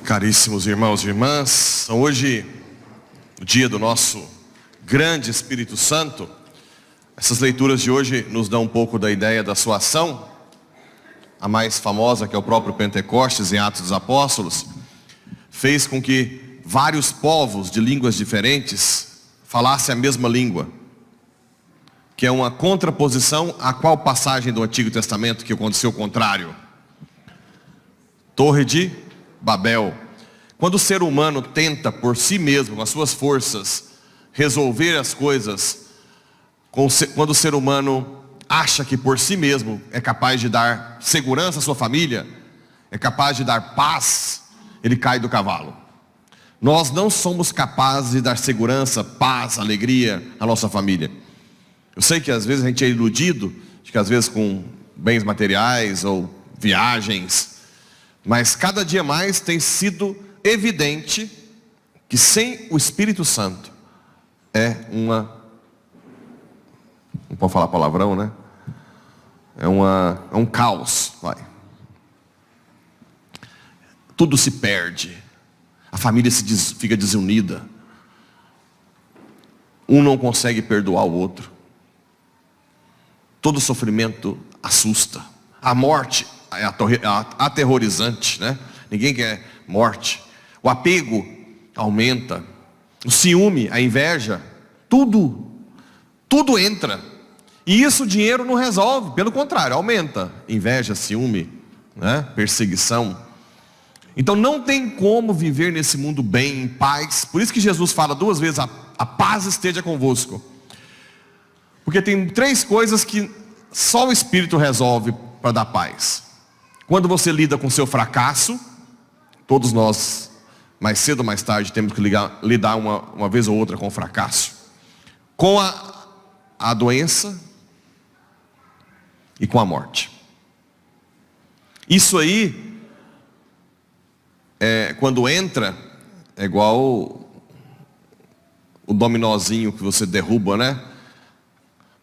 Caríssimos irmãos e irmãs, hoje, o dia do nosso grande Espírito Santo. Essas leituras de hoje nos dão um pouco da ideia da sua ação. A mais famosa, que é o próprio Pentecostes, em Atos dos Apóstolos, fez com que vários povos de línguas diferentes falassem a mesma língua, que é uma contraposição a qual passagem do Antigo Testamento que aconteceu o contrário? Torre de Babel. Quando o ser humano tenta por si mesmo, com as suas forças, resolver as coisas, quando o ser humano acha que por si mesmo é capaz de dar segurança à sua família, é capaz de dar paz, ele cai do cavalo. Nós não somos capazes de dar segurança, paz, alegria à nossa família. Eu sei que às vezes a gente é iludido, de que às vezes com bens materiais ou viagens, mas cada dia mais tem sido evidente que sem o Espírito Santo é não pode falar palavrão, né? É um caos, vai. Tudo se perde, a família fica desunida, um não consegue perdoar o outro, todo sofrimento assusta, a morte é aterrorizante, né? Ninguém quer morte. O apego aumenta, o ciúme, a inveja, tudo entra. E isso o dinheiro não resolve, pelo contrário, aumenta. Inveja, ciúme, né? Perseguição. Então não tem como viver nesse mundo bem, em paz. Por isso que Jesus fala 2 vezes, a paz esteja convosco. Porque tem 3 coisas que só o Espírito resolve para dar paz. Quando você lida com seu fracasso, todos nós, mais cedo ou mais tarde, temos que lidar uma vez ou outra com o fracasso. Com a doença e com a morte. Isso aí, quando entra, é igual o dominózinho que você derruba, né?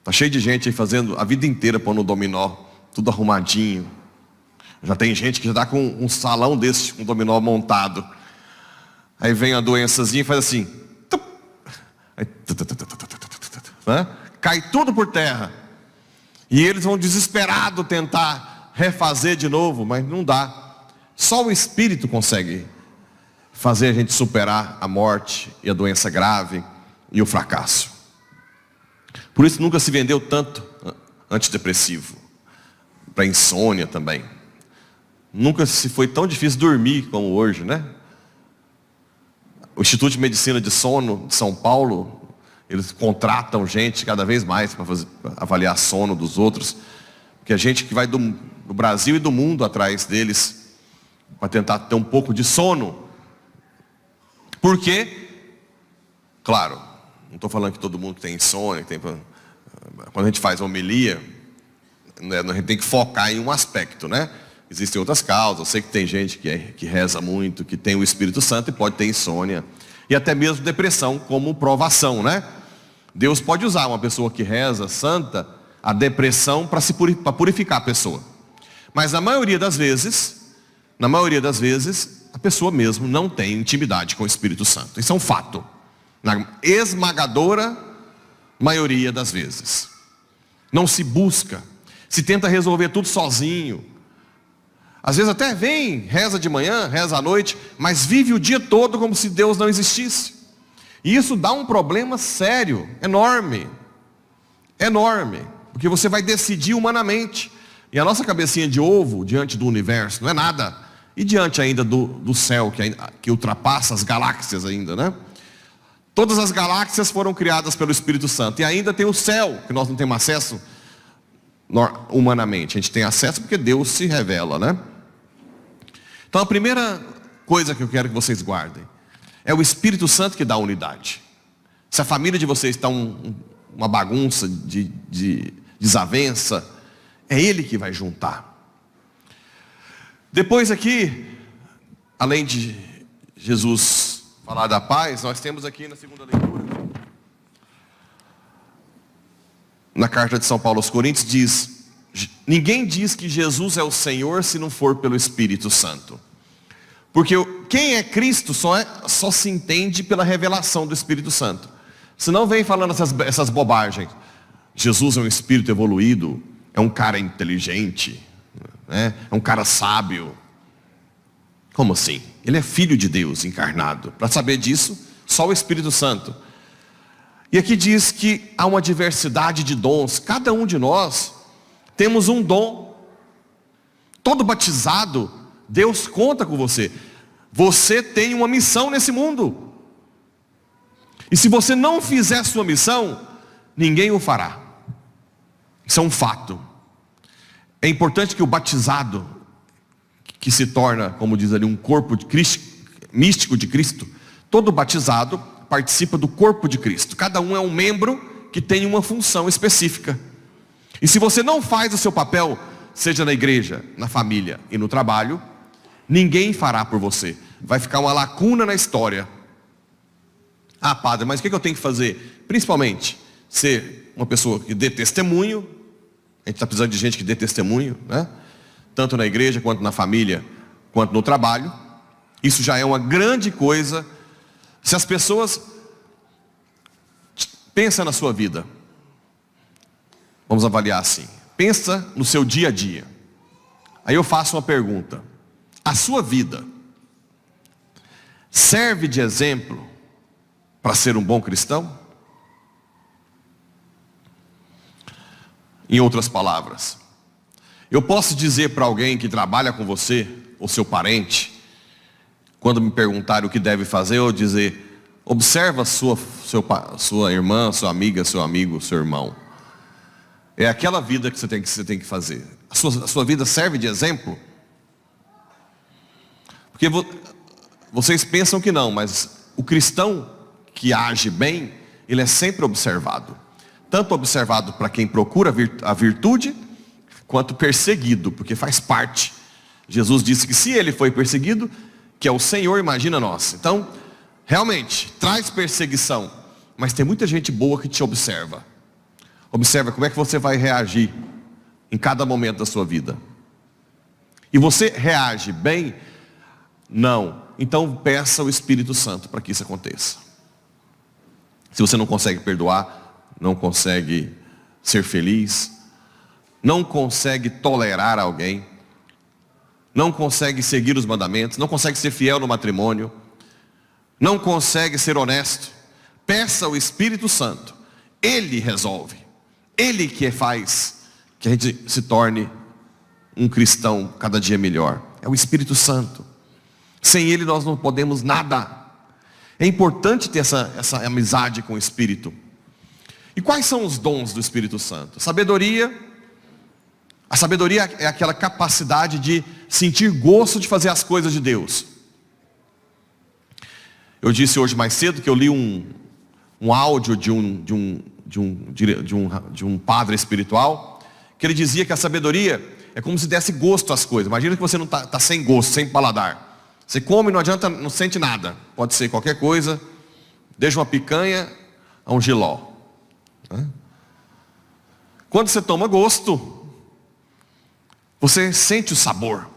Tá cheio de gente aí fazendo a vida inteira pondo o dominó, tudo arrumadinho. Já tem gente que já está com um salão desse, com um dominó montado. Aí vem a doençazinha e faz assim. Aí, né? Cai tudo por terra. E eles vão desesperados tentar refazer de novo, mas não dá. Só o Espírito consegue fazer a gente superar a morte e a doença grave e o fracasso. Por isso nunca se vendeu tanto antidepressivo. Para insônia também. Nunca se foi tão difícil dormir como hoje, né? O Instituto de Medicina de Sono de São Paulo, eles contratam gente cada vez mais para avaliar sono dos outros. Porque a gente que vai do Brasil e do mundo atrás deles, para tentar ter um pouco de sono. Por quê? Claro, não estou falando que todo mundo tem insônia, quando a gente faz homilia, né, a gente tem que focar em um aspecto, né? Existem outras causas, eu sei que tem gente que reza muito, que tem o Espírito Santo e pode ter insônia. E até mesmo depressão como provação, né? Deus pode usar uma pessoa que reza, santa, a depressão para purificar a pessoa. Mas na maioria das vezes, a pessoa mesmo não tem intimidade com o Espírito Santo. Isso é um fato. Na esmagadora maioria das vezes. Não se busca, se tenta resolver tudo sozinho. Às vezes até vem, reza de manhã, reza à noite, mas vive o dia todo como se Deus não existisse. E isso dá um problema sério, enorme. Enorme. Porque você vai decidir humanamente. E a nossa cabecinha de ovo, diante do universo, não é nada. E diante ainda do céu, que ultrapassa as galáxias ainda, né? Todas as galáxias foram criadas pelo Espírito Santo. E ainda tem o céu, que nós não temos acesso humanamente. A gente tem acesso porque Deus se revela, né? Então a primeira coisa que eu quero que vocês guardem é o Espírito Santo que dá unidade. Se a família de vocês está uma bagunça de desavença, é Ele que vai juntar. Depois aqui, além de Jesus falar da paz, nós temos aqui na segunda leitura, na carta de São Paulo aos Coríntios, diz: ninguém diz que Jesus é o Senhor se não for pelo Espírito Santo. Porque quem é Cristo só se entende pela revelação do Espírito Santo. Senão vem falando essas bobagens. Jesus é um espírito evoluído, é um cara inteligente, né? É um cara sábio. Como assim? Ele é filho de Deus encarnado. Para saber disso, só o Espírito Santo. E aqui diz que há uma diversidade de dons. Cada um de nós temos um dom. Todo batizado, Deus conta com você. Você tem uma missão nesse mundo. E se você não fizer a sua missão, ninguém o fará. Isso é um fato. É importante que o batizado, que se torna, como diz ali, um corpo de Cristo, místico de Cristo, todo batizado participa do corpo de Cristo. Cada um é um membro que tem uma função específica. E se você não faz o seu papel, seja na igreja, na família e no trabalho, ninguém fará por você. Vai ficar uma lacuna na história. Ah, padre, mas o que eu tenho que fazer? Principalmente, ser uma pessoa que dê testemunho. A gente está precisando de gente que dê testemunho, né? Tanto na igreja, quanto na família, quanto no trabalho. Isso já é uma grande coisa. Se as pessoas pensam na sua vida, vamos avaliar assim. Pensa no seu dia a dia. Aí eu faço uma pergunta. A sua vida serve de exemplo para ser um bom cristão? Em outras palavras, eu posso dizer para alguém que trabalha com você, ou seu parente, quando me perguntarem o que deve fazer, eu dizer: observa sua irmã, sua amiga, seu amigo, seu irmão. É aquela vida que você tem que fazer. A sua vida serve de exemplo? Porque vocês pensam que não, mas o cristão que age bem, ele é sempre observado. Tanto observado para quem procura a virtude, quanto perseguido, porque faz parte. Jesus disse que se ele foi perseguido, que é o Senhor, imagina nós. Então, realmente, traz perseguição, mas tem muita gente boa que te observa. Observa como é que você vai reagir em cada momento da sua vida. E você reage bem? Não. Então peça ao Espírito Santo para que isso aconteça. Se você não consegue perdoar, não consegue ser feliz, não consegue tolerar alguém, não consegue seguir os mandamentos, não consegue ser fiel no matrimônio, não consegue ser honesto, peça ao Espírito Santo. Ele resolve. Ele que faz que a gente se torne um cristão cada dia melhor. É o Espírito Santo. Sem ele nós não podemos nada. É importante ter essa amizade com o Espírito. E quais são os dons do Espírito Santo? Sabedoria. A sabedoria é aquela capacidade de sentir gosto de fazer as coisas de Deus. Eu disse hoje mais cedo que eu li um áudio de um padre espiritual, que ele dizia que a sabedoria é como se desse gosto às coisas. Imagina que você não está sem gosto, sem paladar. Você come e não adianta, não sente nada. Pode ser qualquer coisa, desde uma picanha a um jiló. Quando você toma gosto, você sente o sabor.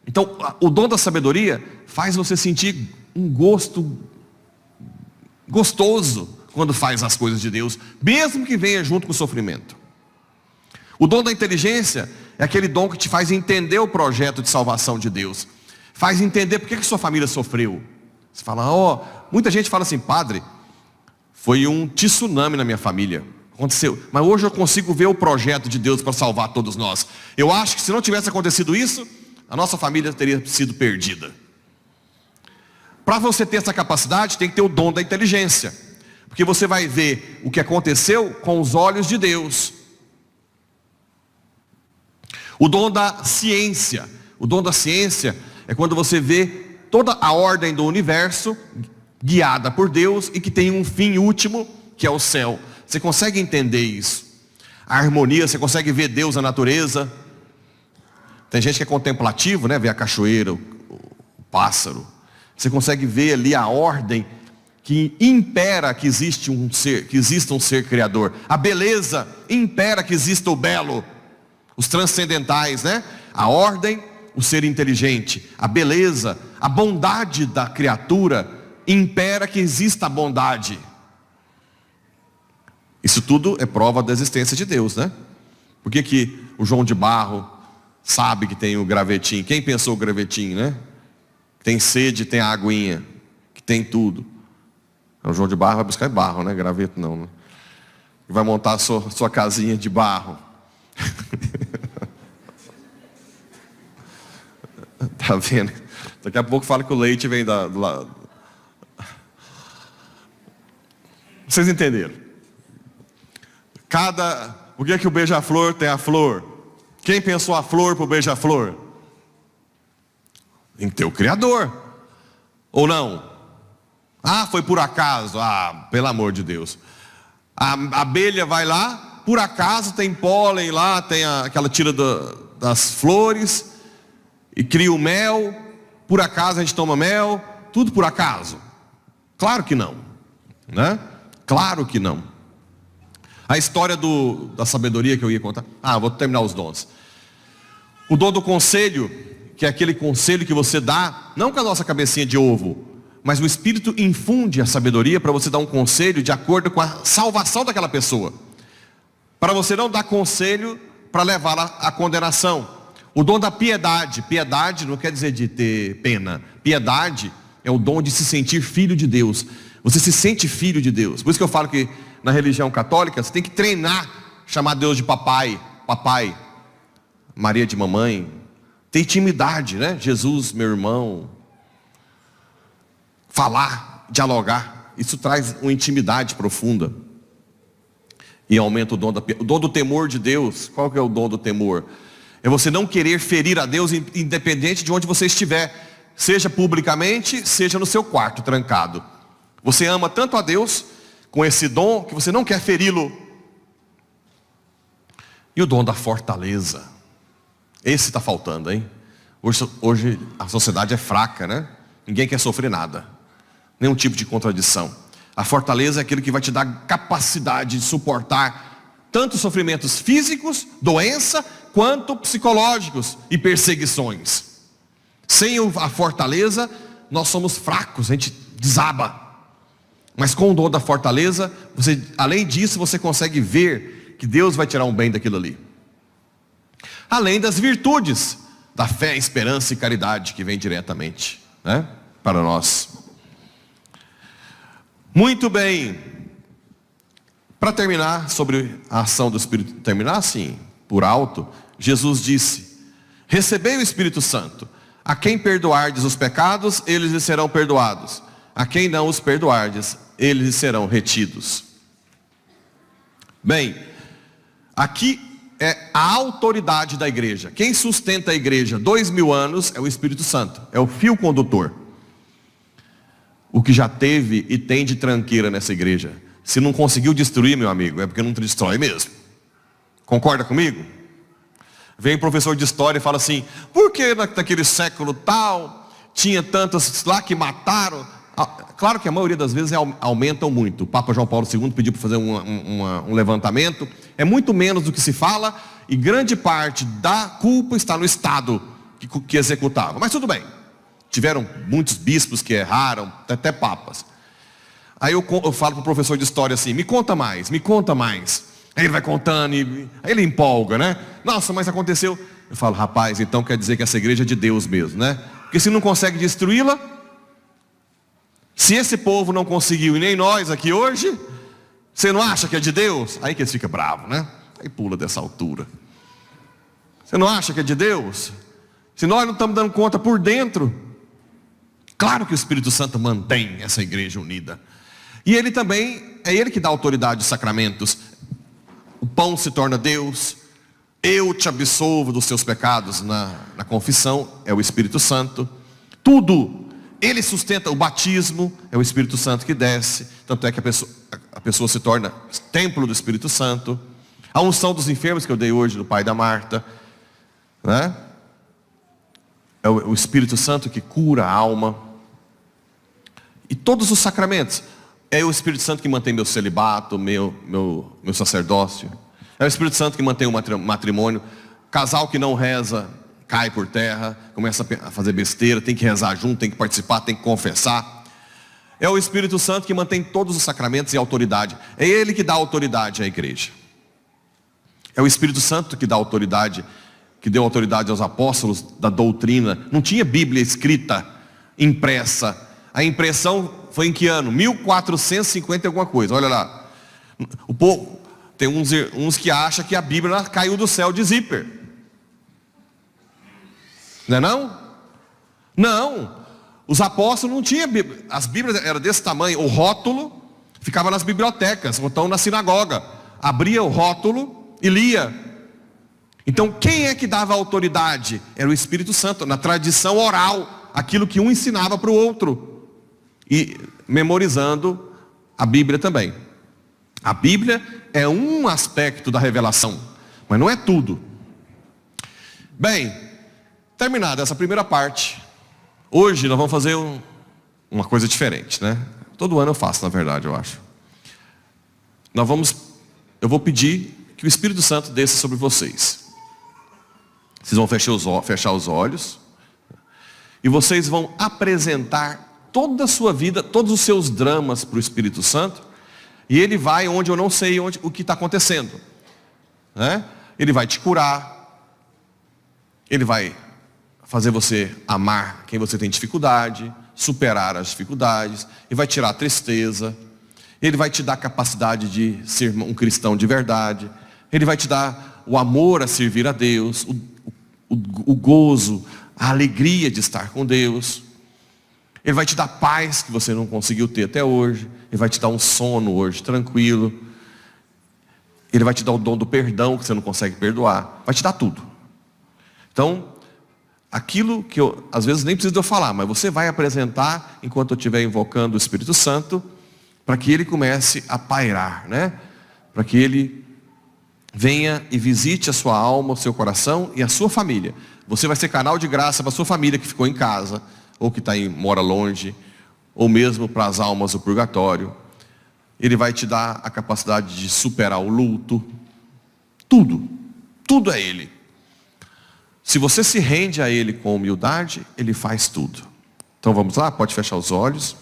Então, o dom da sabedoria faz você sentir um gosto gostoso quando faz as coisas de Deus, mesmo que venha junto com o sofrimento. O dom da inteligência é aquele dom que te faz entender o projeto de salvação de Deus. Faz entender por que sua família sofreu. Você fala, muita gente fala assim: padre, foi um tsunami na minha família. Aconteceu, mas hoje eu consigo ver o projeto de Deus para salvar todos nós. Eu acho que se não tivesse acontecido isso, a nossa família teria sido perdida. Para você ter essa capacidade, tem que ter o dom da inteligência. Porque você vai ver o que aconteceu com os olhos de Deus. O dom da ciência. O dom da ciência é quando você vê toda a ordem do universo guiada por Deus e que tem um fim último, que é o céu. Você consegue entender isso? A harmonia, você consegue ver Deus na natureza. Tem gente que é contemplativo, né? Vê a cachoeira, o pássaro. Você consegue ver ali a ordem que impera que existe que exista um ser criador. A beleza impera que exista o belo. Os transcendentais, né? A ordem, o ser inteligente. A beleza, a bondade da criatura impera que exista a bondade. Isso tudo é prova da existência de Deus, né? Por que o João de Barro sabe que tem o gravetinho? Quem pensou o gravetinho, né? Tem sede, tem a aguinha, que tem tudo. O João de Barro vai buscar barro, né? Graveto não, né? Vai montar a sua casinha de barro. Tá vendo? Daqui a pouco fala que o leite vem do lado. Vocês entenderam? O que é que o beija-flor tem a flor? Quem pensou a flor para o beija-flor? Tem que ter o Criador. Ou não? Foi por acaso. Pelo amor de Deus. A abelha vai lá, por acaso tem pólen lá, tem aquela tira das flores, e cria o mel. Por acaso a gente toma mel. Tudo por acaso? Claro que não, né? Claro que não. A história da sabedoria que eu ia contar. Vou terminar os dons. O dom do conselho, que é aquele conselho que você dá, não com a nossa cabecinha de ovo, mas o Espírito infunde a sabedoria para você dar um conselho de acordo com a salvação daquela pessoa. Para você não dar conselho para levá-la à condenação. O dom da piedade. Piedade não quer dizer de ter pena. Piedade é o dom de se sentir filho de Deus. Você se sente filho de Deus. Por isso que eu falo que na religião católica você tem que treinar, chamar Deus de papai, Maria de mamãe. Ter intimidade, né? Jesus, meu irmão. Falar, dialogar. Isso traz uma intimidade profunda. E aumenta o dom do temor de Deus. Qual que é o dom do temor? É você não querer ferir a Deus independente de onde você estiver. Seja publicamente, seja no seu quarto trancado. Você ama tanto a Deus com esse dom que você não quer feri-lo. E o dom da fortaleza. Esse está faltando, hein? Hoje a sociedade é fraca, né? Ninguém quer sofrer nada. Nenhum tipo de contradição. A fortaleza é aquilo que vai te dar capacidade de suportar tanto sofrimentos físicos, doença, quanto psicológicos e perseguições. Sem a fortaleza, nós somos fracos, a gente desaba. Mas com o dom da fortaleza, além disso, você consegue ver que Deus vai tirar um bem daquilo ali. Além das virtudes da fé, esperança e caridade que vem diretamente, né, para nós. Muito bem. Para terminar sobre a ação do Espírito, terminar assim, por alto, Jesus disse: recebei o Espírito Santo. A quem perdoardes os pecados, eles lhe serão perdoados. A quem não os perdoardes, eles lhe serão retidos. Bem, aqui é a autoridade da igreja. Quem sustenta a igreja 2000 anos é o Espírito Santo. É o fio condutor. O que já teve e tem de tranqueira nessa igreja. Se não conseguiu destruir, meu amigo, é porque não destrói mesmo. Concorda comigo? Vem um professor de história e fala assim: por que naquele século tal tinha tantas lá que mataram? Claro que a maioria das vezes aumentam muito. O Papa João Paulo II pediu para fazer um levantamento. É muito menos do que se fala, e grande parte da culpa está no Estado que executava. Mas tudo bem. Tiveram muitos bispos que erraram, até papas. Aí eu falo para o professor de história assim: me conta mais. Aí ele vai contando, aí ele empolga, né? Nossa, mas aconteceu. Eu falo: rapaz, então quer dizer que essa igreja é de Deus mesmo, né? Porque se não consegue destruí-la, se esse povo não conseguiu, e nem nós aqui hoje, você não acha que é de Deus? Aí que eles ficam bravos, né? Aí pula dessa altura. Você não acha que é de Deus? Se nós não estamos dando conta por dentro. Claro que o Espírito Santo mantém essa igreja unida. E ele também, é ele que dá autoridade aos sacramentos. O pão se torna Deus. Eu te absolvo dos seus pecados na confissão. É o Espírito Santo. Tudo. Ele sustenta o batismo. É o Espírito Santo que desce. Tanto é que a pessoa se torna templo do Espírito Santo. A unção dos enfermos que eu dei hoje do pai da Marta, né? É o Espírito Santo que cura a alma. todos os sacramentos. É o Espírito Santo que mantém meu celibato, meu sacerdócio. É o Espírito Santo que mantém o matrimônio. Casal que não reza cai por terra, começa a fazer besteira, tem que rezar junto, tem que participar, tem que confessar. É o Espírito Santo que mantém todos os sacramentos e autoridade. É Ele que dá autoridade à igreja. É o Espírito Santo que dá autoridade, que deu autoridade aos apóstolos da doutrina. Não tinha Bíblia escrita, impressa. A impressão foi em que ano? 1450 e alguma coisa, olha lá. O povo, tem uns que acham que a Bíblia caiu do céu de zíper. Não é não? Não. Os apóstolos não tinham Bíblia. As Bíblias eram desse tamanho. O rótulo ficava nas bibliotecas, ou então na sinagoga. Abria o rótulo e lia. Então quem é que dava autoridade? Era o Espírito Santo, na tradição oral. Aquilo que um ensinava para o outro. E memorizando a Bíblia também. A Bíblia é um aspecto da revelação, mas não é tudo. Bem, terminada essa primeira parte, hoje nós vamos fazer uma coisa diferente, né? Todo ano eu faço, na verdade, eu acho. Eu vou pedir que o Espírito Santo desça sobre vocês. Vocês vão fechar os olhos e vocês vão apresentar toda a sua vida, todos os seus dramas para o Espírito Santo. E Ele vai onde eu não sei o que está acontecendo, né? Ele vai te curar. Ele vai fazer você amar quem você tem dificuldade, superar as dificuldades, e vai tirar a tristeza. Ele vai te dar a capacidade de ser um cristão de verdade. Ele vai te dar o amor a servir a Deus, o gozo, a alegria de estar com Deus. Ele vai te dar paz que você não conseguiu ter até hoje. Ele vai te dar um sono hoje tranquilo. Ele vai te dar o dom do perdão que você não consegue perdoar. Vai te dar tudo. Então, aquilo que às vezes nem preciso de eu falar, mas você vai apresentar enquanto eu estiver invocando o Espírito Santo, para que Ele comece a pairar, né? Para que Ele venha e visite a sua alma, o seu coração e a sua família. Você vai ser canal de graça para a sua família que ficou em casa, ou que mora longe, ou mesmo para as almas do purgatório. Ele vai te dar a capacidade de superar o luto. Tudo é Ele. Se você se rende a Ele com humildade, Ele faz tudo. Então vamos lá, pode fechar os olhos.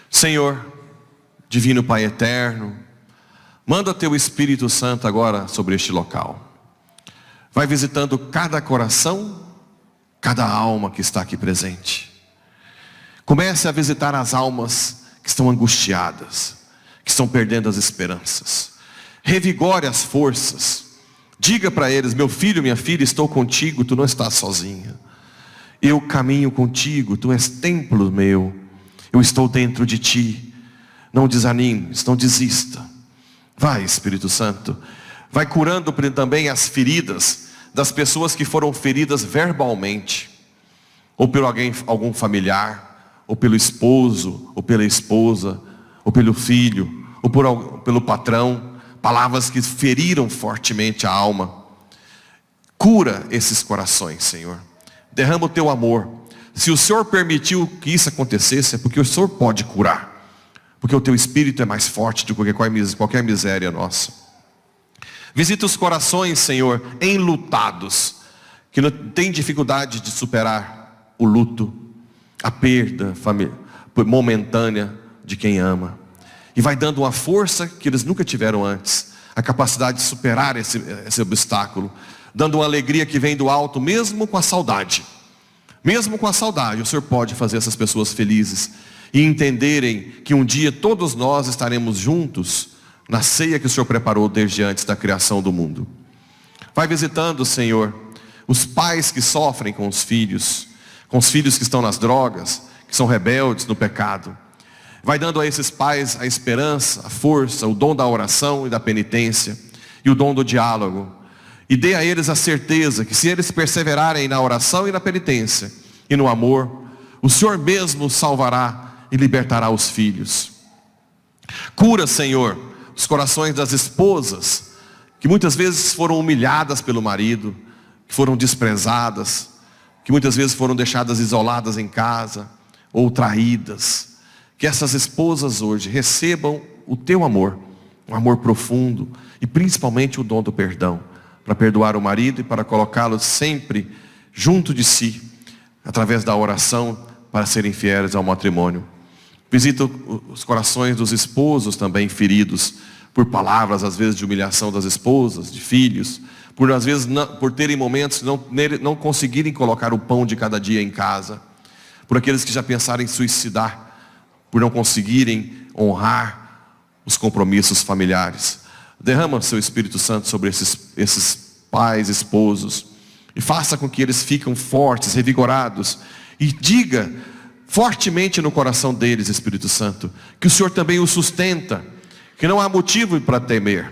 Senhor, Divino Pai Eterno, manda Teu Espírito Santo agora sobre este local. Vai visitando cada coração, cada alma que está aqui presente. Comece a visitar as almas que estão angustiadas, que estão perdendo as esperanças. Revigore as forças. Diga para eles: meu filho, minha filha, estou contigo, tu não estás sozinha. Eu caminho contigo, tu és templo meu. Eu estou dentro de ti. Não desanimes, não desista. Vai, Espírito Santo. Vai curando também as feridas das pessoas que foram feridas verbalmente, ou por algum familiar, ou pelo esposo, ou pela esposa, ou pelo filho, ou pelo patrão. Palavras que feriram fortemente a alma. Cura esses corações, Senhor. Derrama o Teu amor. Se o Senhor permitiu que isso acontecesse, é porque o Senhor pode curar. Porque o Teu Espírito é mais forte do que qualquer miséria nossa. Visita os corações, Senhor, enlutados, que não têm dificuldade de superar o luto, a perda momentânea de quem ama. E vai dando uma força que eles nunca tiveram antes. A capacidade de superar esse obstáculo. Dando uma alegria que vem do alto, mesmo com a saudade. Mesmo com a saudade, o Senhor pode fazer essas pessoas felizes. E entenderem que um dia todos nós estaremos juntos na ceia que o Senhor preparou desde antes da criação do mundo. Vai visitando, Senhor, os pais que sofrem com os filhos que estão nas drogas, que são rebeldes no pecado. Vai dando a esses pais a esperança, a força, o dom da oração e da penitência, e o dom do diálogo. E dê a eles a certeza que se eles perseverarem na oração e na penitência, e no amor, o Senhor mesmo salvará e libertará os filhos. Cura, Senhor, os corações das esposas, que muitas vezes foram humilhadas pelo marido, que foram desprezadas, que muitas vezes foram deixadas isoladas em casa, ou traídas. Que essas esposas hoje recebam o teu amor, um amor profundo, e principalmente o dom do perdão, para perdoar o marido e para colocá-lo sempre junto de si, através da oração, para serem fiéis ao matrimônio. Visita os corações dos esposos também feridos, por palavras às vezes de humilhação das esposas, de filhos, por às vezes por terem momentos não conseguirem colocar o pão de cada dia em casa, por aqueles que já pensaram em suicidar, por não conseguirem honrar os compromissos familiares. Derrama seu Espírito Santo sobre esses pais, esposos, e faça com que eles fiquem fortes, revigorados, e diga fortemente no coração deles, Espírito Santo, que o Senhor também os sustenta, que não há motivo para temer.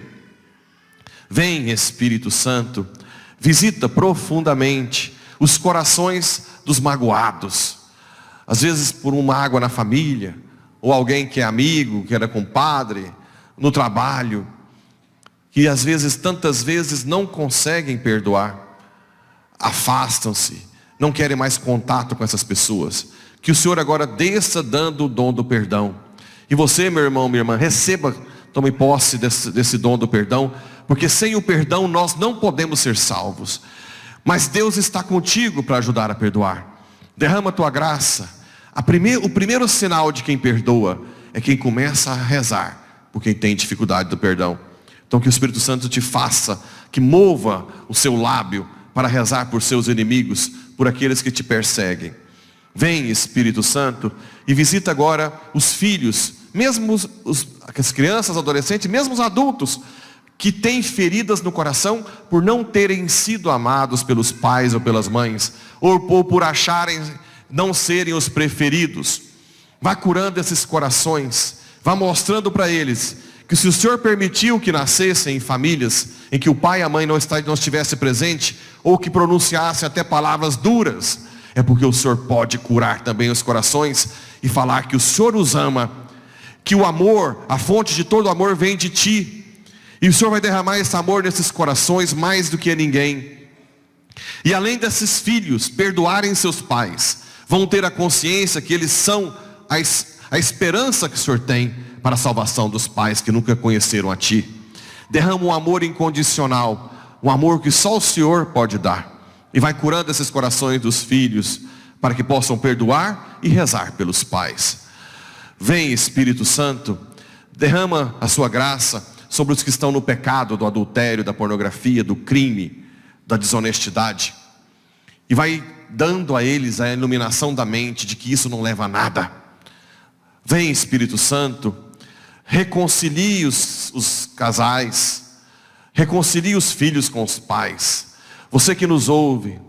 Vem, Espírito Santo, visita profundamente os corações dos magoados, às vezes por uma mágoa na família, ou alguém que é amigo, que era compadre, no trabalho, que às vezes, tantas vezes, não conseguem perdoar, afastam-se, não querem mais contato com essas pessoas. Que o Senhor agora desça dando o dom do perdão. E você, meu irmão, minha irmã, receba, tome posse desse dom do perdão, porque sem o perdão nós não podemos ser salvos. Mas Deus está contigo para ajudar a perdoar. Derrama a tua graça. O primeiro sinal de quem perdoa é quem começa a rezar por quem tem dificuldade do perdão. Então que o Espírito Santo te faça, que mova o seu lábio para rezar por seus inimigos, por aqueles que te perseguem. Vem, Espírito Santo, e visita agora os filhos, mesmo as crianças, adolescentes, mesmo os adultos, que têm feridas no coração por não terem sido amados pelos pais ou pelas mães, ou por acharem não serem os preferidos. Vá curando esses corações, vá mostrando para eles que se o Senhor permitiu que nascessem em famílias em que o pai e a mãe não estivesse presente, ou que pronunciassem até palavras duras, é porque o Senhor pode curar também os corações e falar que o Senhor os ama, que o amor, a fonte de todo amor vem de ti, e o Senhor vai derramar esse amor nesses corações mais do que ninguém. E além desses filhos perdoarem seus pais, vão ter a consciência que eles são a esperança que o Senhor tem para a salvação dos pais que nunca conheceram a ti. Derrama um amor incondicional, um amor que só o Senhor pode dar, e vai curando esses corações dos filhos, para que possam perdoar e rezar pelos pais. Vem, Espírito Santo, derrama a sua graça sobre os que estão no pecado do adultério, da pornografia, do crime, da desonestidade, e vai dando a eles a iluminação da mente de que isso não leva a nada. Vem, Espírito Santo, reconcilie os casais, reconcilie os filhos com os pais. Você que nos ouve,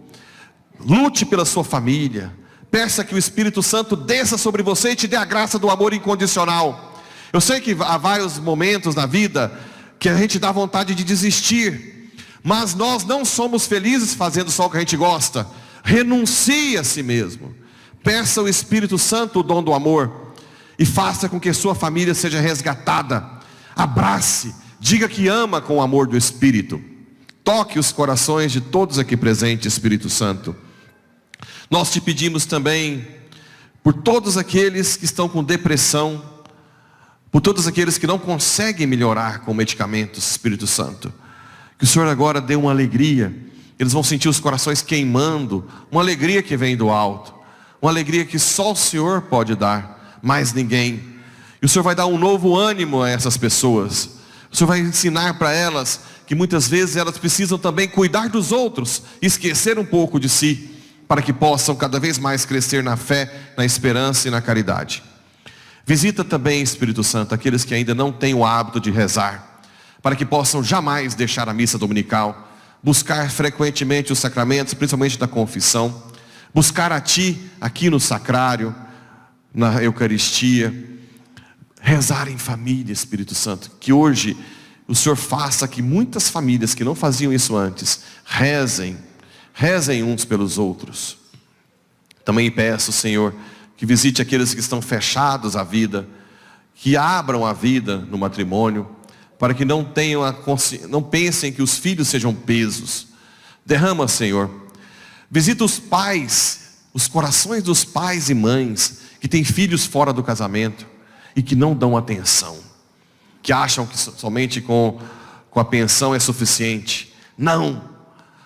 lute pela sua família, peça que o Espírito Santo desça sobre você e te dê a graça do amor incondicional. Eu sei que há vários momentos na vida que a gente dá vontade de desistir, mas nós não somos felizes fazendo só o que a gente gosta. Renuncie a si mesmo, peça ao Espírito Santo o dom do amor, e faça com que sua família seja resgatada. Abrace, diga que ama com o amor do Espírito. Toque os corações de todos aqui presentes, Espírito Santo. Nós te pedimos também por todos aqueles que estão com depressão, por todos aqueles que não conseguem melhorar com medicamentos, Espírito Santo. Que o Senhor agora dê uma alegria. Eles vão sentir os corações queimando, uma alegria que vem do alto, uma alegria que só o Senhor pode dar, mais ninguém. E o Senhor vai dar um novo ânimo a essas pessoas. O Senhor vai ensinar para elas que muitas vezes elas precisam também cuidar dos outros, esquecer um pouco de si, para que possam cada vez mais crescer na fé, na esperança e na caridade. Visita também, Espírito Santo, aqueles que ainda não têm o hábito de rezar, para que possam jamais deixar a missa dominical, buscar frequentemente os sacramentos, principalmente da confissão, buscar a Ti aqui no sacrário, na Eucaristia, rezar em família, Espírito Santo. Que hoje o Senhor faça que muitas famílias que não faziam isso antes, rezem uns pelos outros. Também peço, Senhor, que visite aqueles que estão fechados à vida, que abram a vida no matrimônio, para que não pensem que os filhos sejam pesos. Derrama, Senhor. Visita os pais, os corações dos pais e mães que têm filhos fora do casamento e que não dão atenção, que acham que somente com a pensão é suficiente. Não,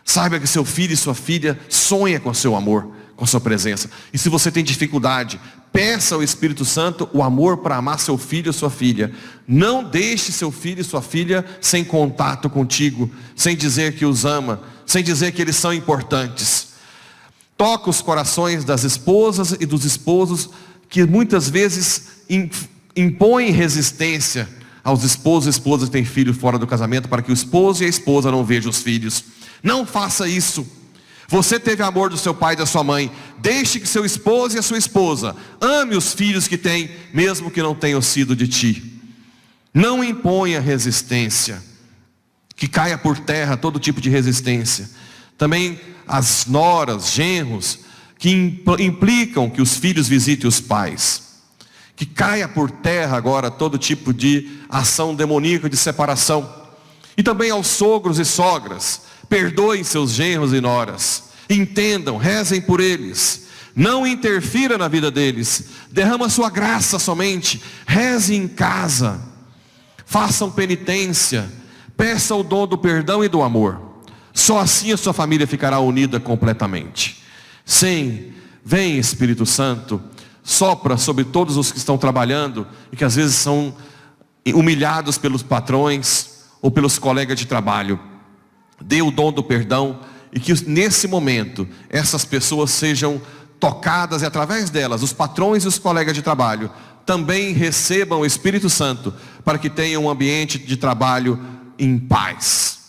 saiba que seu filho e sua filha sonham com seu amor, com sua presença. E se você tem dificuldade, peça ao Espírito Santo o amor para amar seu filho ou sua filha. Não deixe seu filho e sua filha sem contato contigo, sem dizer que os ama, sem dizer que eles são importantes. Toca os corações das esposas e dos esposos que muitas vezes impõem resistência aos esposos e esposas que têm filho fora do casamento, para que o esposo e a esposa não vejam os filhos. Não faça isso. Você teve amor do seu pai e da sua mãe. Deixe que seu esposo e a sua esposa ame os filhos que têm, mesmo que não tenham sido de ti. Não imponha resistência, que caia por terra todo tipo de resistência. Também as noras, genros, que implicam que os filhos visitem os pais. Que caia por terra agora todo tipo de ação demoníaca de separação. E também aos sogros e sogras, perdoem seus genros e noras, entendam, rezem por eles, não interfira na vida deles, derrama sua graça somente, reze em casa, façam penitência, peça o dom do perdão e do amor. Só assim a sua família ficará unida completamente. Sim, vem Espírito Santo, sopra sobre todos os que estão trabalhando e que às vezes são humilhados pelos patrões ou pelos colegas de trabalho. Dê o dom do perdão e que nesse momento essas pessoas sejam tocadas e através delas, os patrões e os colegas de trabalho também recebam o Espírito Santo para que tenham um ambiente de trabalho em paz.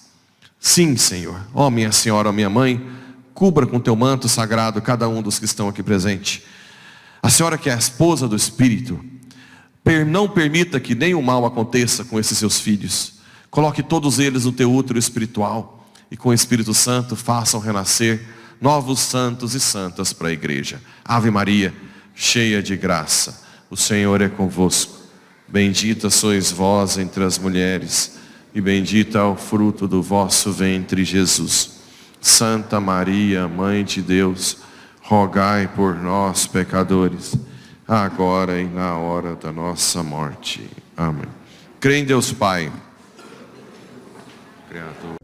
Sim, Senhor. Ó minha Senhora, ó minha Mãe, cubra com teu manto sagrado cada um dos que estão aqui presentes. A Senhora que é a esposa do Espírito, não permita que nenhum mal aconteça com esses seus filhos. Coloque todos eles no teu útero espiritual e com o Espírito Santo façam renascer novos santos e santas para a igreja. Ave Maria, cheia de graça, o Senhor é convosco. Bendita sois vós entre as mulheres e bendito é o fruto do vosso ventre, Jesus. Santa Maria, Mãe de Deus, rogai por nós, pecadores, agora e na hora da nossa morte. Amém. Crê em Deus Pai, Criador.